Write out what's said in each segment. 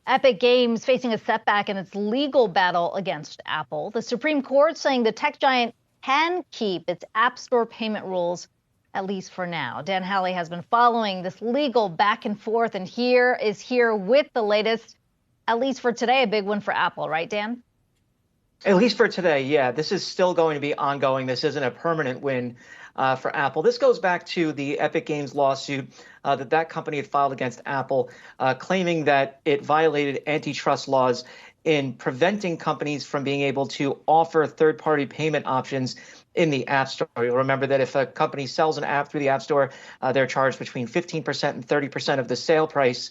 Epic Games facing a setback in its legal battle against Apple. The Supreme Court saying the tech giant can keep its App Store payment rules, at least for now. Dan Howley has been following this legal back and forth, and here with the latest, at least for today, a big one for Apple, right, Dan? At least for today, yeah. This is still going to be ongoing. This isn't a permanent win for Apple. This goes back to the Epic Games lawsuit that company had filed against Apple, claiming that it violated antitrust laws in preventing companies from being able to offer third-party payment options in the App Store. You'll remember that if a company sells an app through the App Store, they're charged between 15% and 30% of the sale price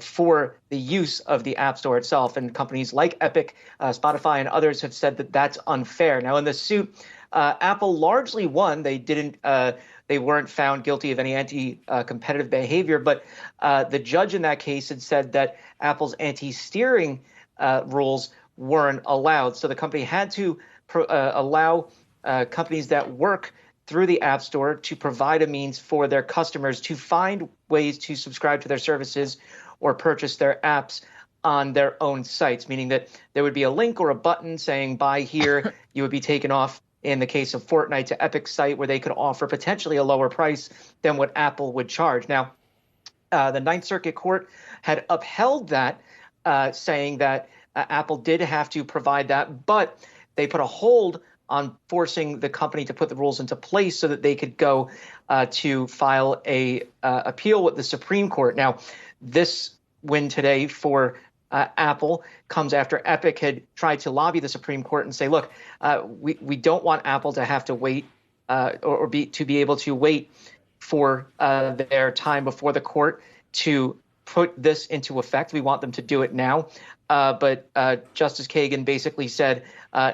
for the use of the App Store itself. And companies like Epic, Spotify, and others have said that that's unfair. Now, in the suit, Apple largely won. They weren't found guilty of any anti-competitive behavior, but the judge in that case had said that Apple's anti-steering rules weren't allowed. So the company had to allow companies that work through the App Store to provide a means for their customers to find ways to subscribe to their services or purchase their apps on their own sites, meaning that there would be a link or a button saying buy here. You would be taken off, in the case of Fortnite, to Epic's site where they could offer potentially a lower price than what Apple would charge. Now, the Ninth Circuit Court had upheld that, saying that Apple did have to provide that, but they put a hold on forcing the company to put the rules into place so that they could go to file a appeal with the Supreme Court. Now, this win today for Apple comes after Epic had tried to lobby the Supreme Court and say, look, we don't want Apple to have to wait or be able to wait for their time before the court to put this into effect. We want them to do it now. But Justice Kagan basically said,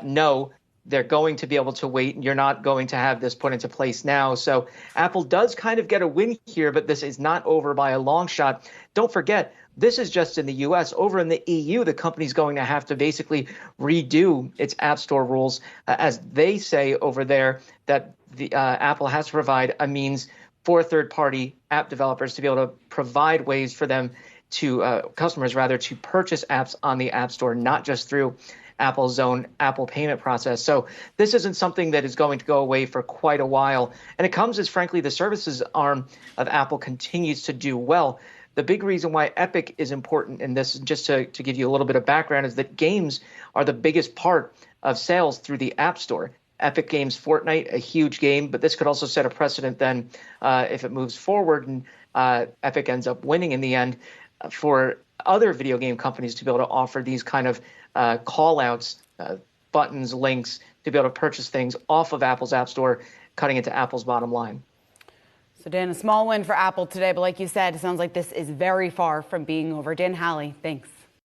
no, they're going to be able to wait, and you're not going to have this put into place now. So Apple does kind of get a win here, but this is not over by a long shot. Don't forget, this is just in the U.S. Over in the EU, the company's going to have to basically redo its App Store rules, as they say over there that the Apple has to provide a means for third-party app developers to be able to provide ways for them to customers rather to purchase apps on the App Store, not just through Apple's own Apple payment process. So this isn't something that is going to go away for quite a while. And it comes as, frankly, the services arm of Apple continues to do well. The big reason why Epic is important in this, just to give you a little bit of background, is that games are the biggest part of sales through the App Store. Epic Games Fortnite, a huge game, but this could also set a precedent then if it moves forward and Epic ends up winning in the end, for other video game companies to be able to offer these kind of call-outs, buttons, links, to be able to purchase things off of Apple's App Store, cutting into Apple's bottom line. So, Dan, a small win for Apple today, but like you said, it sounds like this is very far from being over. Dan Howley, thanks.